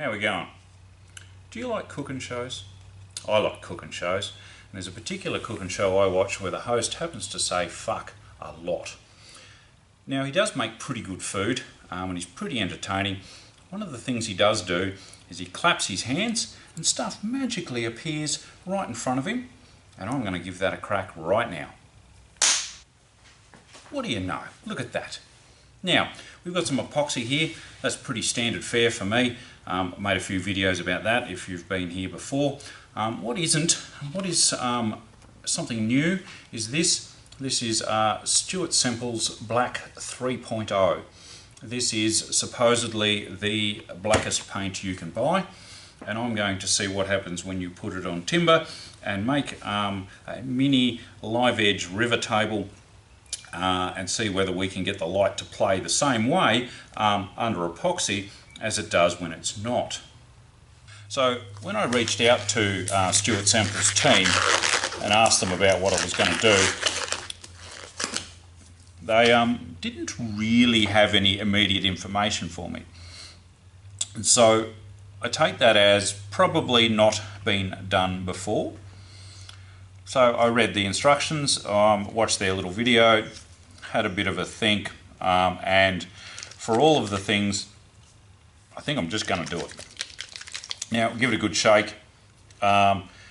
How we going? Do you like cooking shows? I like cooking shows, and there's a particular cooking show I watch where the host happens to say fuck a lot. Now, he does make pretty good food, and he's pretty entertaining. One of the things he does do is he claps his hands and stuff magically appears right in front of him, and I'm going to give that a crack right now. What do you know? Look at that. Now, we've got some epoxy here. That's pretty standard fare for me. I made a few videos about that if you've been here before. What is something new is this. This is Stuart Semple's Black 3.0. This is supposedly the blackest paint you can buy, and I'm going to see what happens when you put it on timber and make a mini live edge river table and see whether we can get the light to play the same way under epoxy as it does when it's not. So when I reached out to Stuart Semple's team and asked them about what I was going to do, they didn't really have any immediate information for me. And so I take that as probably not been done before. So I read the instructions, watched their little video, had a bit of a think, and for all of the things, I think I'm just going to do it. Now, give it a good shake.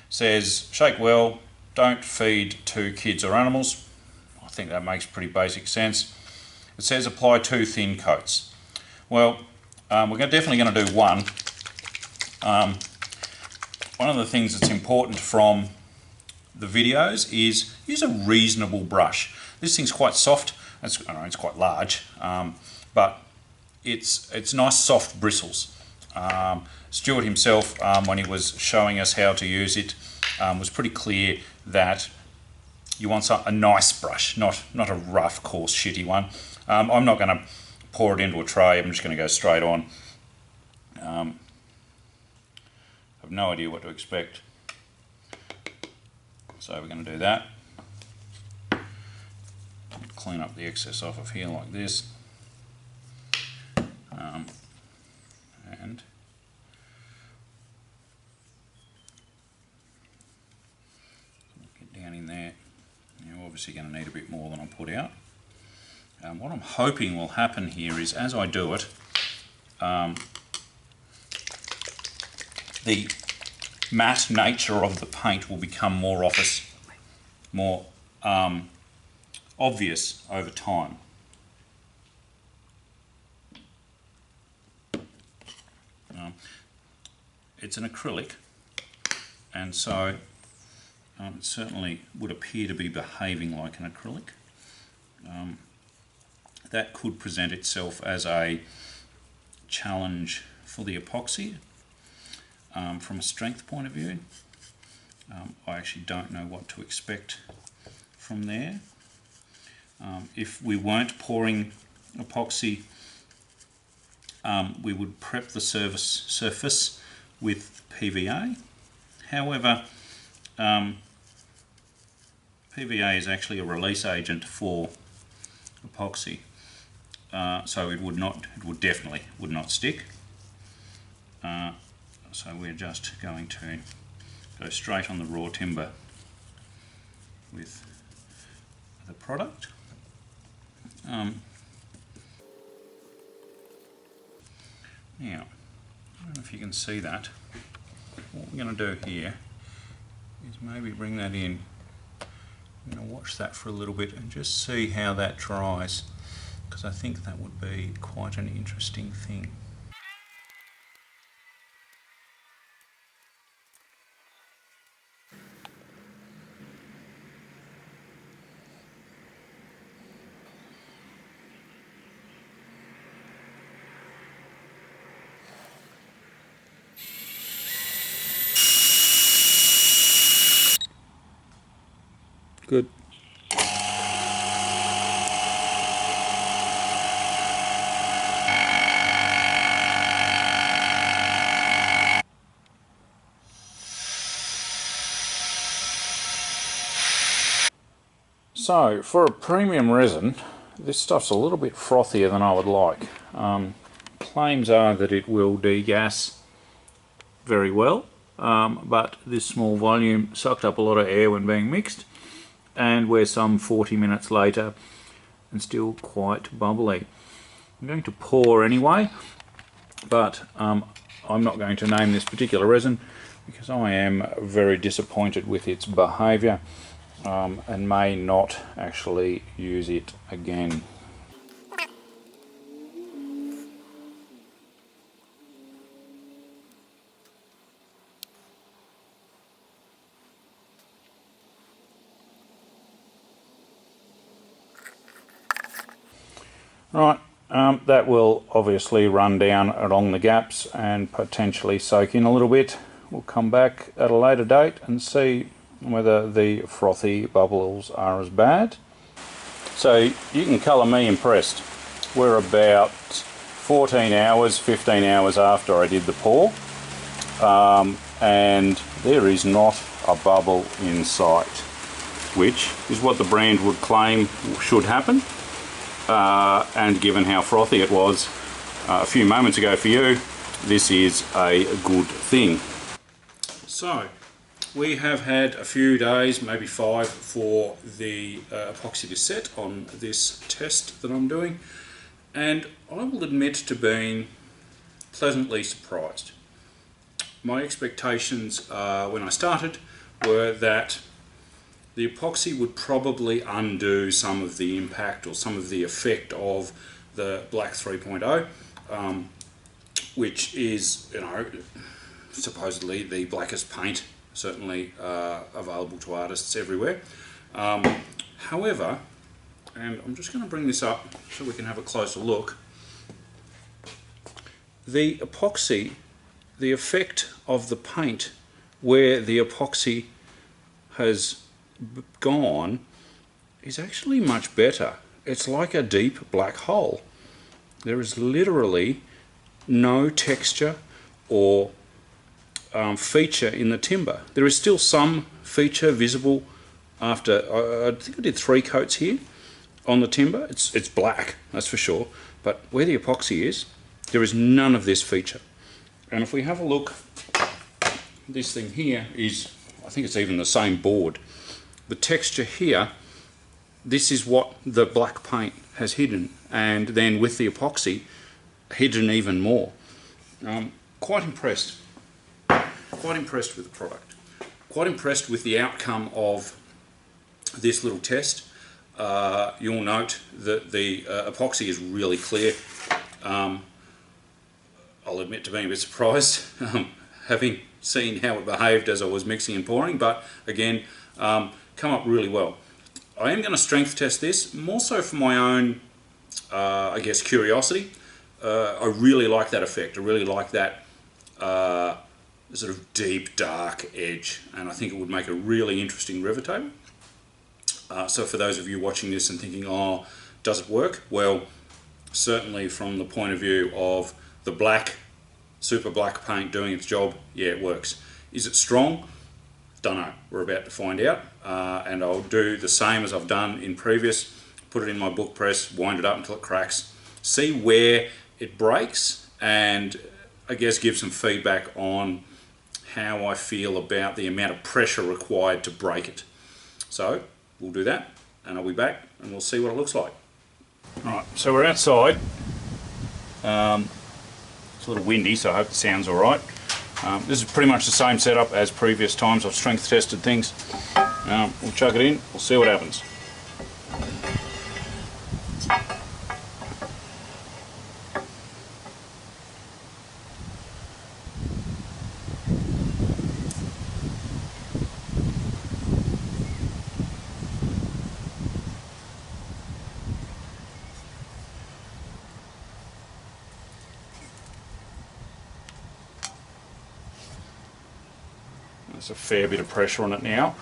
Says, shake well, don't feed to kids or animals. I think that makes pretty basic sense. It says apply 2 thin coats. Well, we're definitely going to do one. One of the things that's important from the videos is use a reasonable brush. This thing's quite soft. It's quite large, but it's nice soft bristles. Stuart himself, when he was showing us how to use it, was pretty clear that you want a nice brush, not a rough, coarse, shitty one. I'm not going to pour it into a tray. I'm just going to go straight on. I have no idea what to expect. So we're going to do that. Clean up the excess off of here like this. And get down in there. You're obviously going to need a bit more than I put out. What I'm hoping will happen here is, as I do it, the matte nature of the paint will become more obvious over time. It's an acrylic, and so it certainly would appear to be behaving like an acrylic. That could present itself as a challenge for the epoxy from a strength point of view. I actually don't know what to expect from there. If we weren't pouring epoxy, we would prep the surface with PVA. However, PVA is actually a release agent for epoxy, so it definitely would not stick. So we're just going to go straight on the raw timber with the product. Now, I don't know if you can see that. What we're going to do here is maybe bring that in. I'm going to watch that for a little bit and just see how that dries, because I think that would be quite an interesting thing. Good. So, for a premium resin, this stuff's a little bit frothier than I would like. Claims are that it will degas very well, but this small volume sucked up a lot of air when being mixed, and we're some 40 minutes later and still quite bubbly. I'm going to pour anyway, but I'm not going to name this particular resin because I am very disappointed with its behaviour, and may not actually use it again. Right, that will obviously run down along the gaps and potentially soak in a little bit. We'll come back at a later date and see whether the frothy bubbles are as bad. So you can colour me impressed. We're about 14 hours, 15 hours after I did the pour, and there is not a bubble in sight, which is what the brand would claim should happen. And given how frothy it was a few moments ago for you, this is a good thing. So we have had a few days, maybe 5, for the epoxy to set on this test that I'm doing, and I will admit to being pleasantly surprised. My expectations when I started were that the epoxy would probably undo some of the impact or some of the effect of the Black 3.0, which is, you know, supposedly the blackest paint, certainly available to artists everywhere. However, and I'm just going to bring this up so we can have a closer look, the epoxy, the effect of the paint where the epoxy has gone is actually much better. It's like a deep black hole. There is literally no texture or feature in the timber. There is still some feature visible after, I think I did 3 coats here on the timber. It's black, that's for sure, but where the epoxy is, there is none of this feature. And if we have a look, this thing here is, I think it's even the same board. The texture here, this is what the black paint has hidden, and then with the epoxy hidden even more. Quite impressed. Quite impressed with the product. Quite impressed with the outcome of this little test. You'll note that the epoxy is really clear. I'll admit to being a bit surprised, having seen how it behaved as I was mixing and pouring, but again, come up really well. I am going to strength test this, more so for my own, I guess, curiosity. I really like that effect. I really like that sort of deep, dark edge, and I think it would make a really interesting river table. So for those of you watching this and thinking, oh, does it work? Well, certainly from the point of view of the black, super black paint doing its job, yeah, it works. Is it strong? Don't know. We're about to find out, and I'll do the same as I've done in previous. Put it in my book press, wind it up until it cracks, see where it breaks, and I guess give some feedback on how I feel about the amount of pressure required to break it. So we'll do that, and I'll be back and we'll see what it looks like. Alright, so we're outside. It's a little windy, so I hope the sound's alright. This is pretty much the same setup as previous times I've strength tested things. We'll chuck it in, we'll see what happens. There's a fair bit of pressure on it now.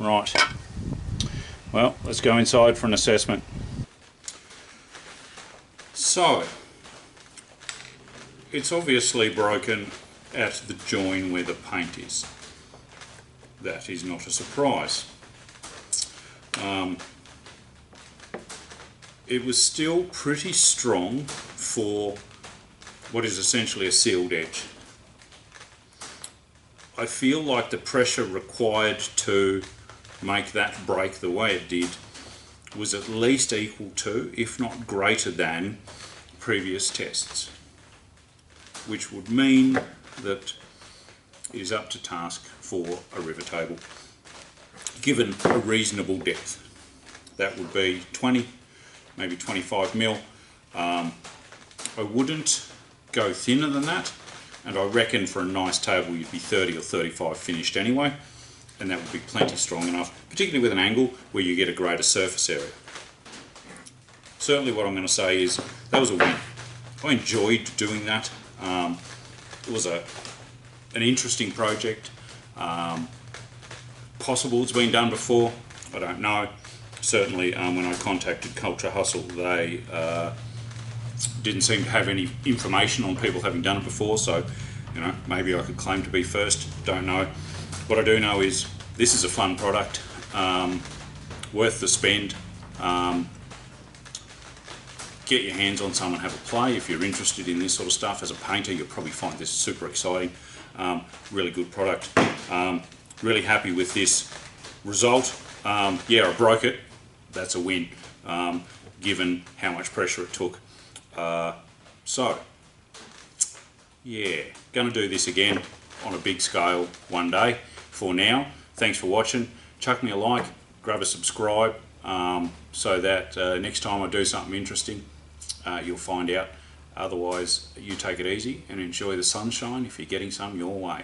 Right, well, let's go inside for an assessment. So, it's obviously broken at the join where the paint is. That is not a surprise. It was still pretty strong for what is essentially a sealed edge. I feel like the pressure required to make that break the way it did was at least equal to, if not greater than, previous tests, which would mean that it is up to task for a river table, given a reasonable depth. That would be 20, maybe 25 mil. I wouldn't go thinner than that, and I reckon for a nice table you'd be 30 or 35 finished anyway, and that would be plenty strong enough, particularly with an angle where you get a greater surface area. Certainly what I'm going to say is that was a win. I enjoyed doing that. It was an interesting project. Possible it's been done before, I don't know. Certainly when I contacted Culture Hustle, they didn't seem to have any information on people having done it before, so you know, maybe I could claim to be first, don't know. What I do know is this is a fun product, worth the spend. Get your hands on some and have a play. If you're interested in this sort of stuff as a painter, you'll probably find this super exciting. Really good product. Really happy with this result. Yeah, I broke it. That's a win, given how much pressure it took. So, yeah, gonna do this again on a big scale one day. For now, thanks for watching. Chuck me a like, grab a subscribe, so that next time I do something interesting, you'll find out. Otherwise, you take it easy and enjoy the sunshine if you're getting some your way.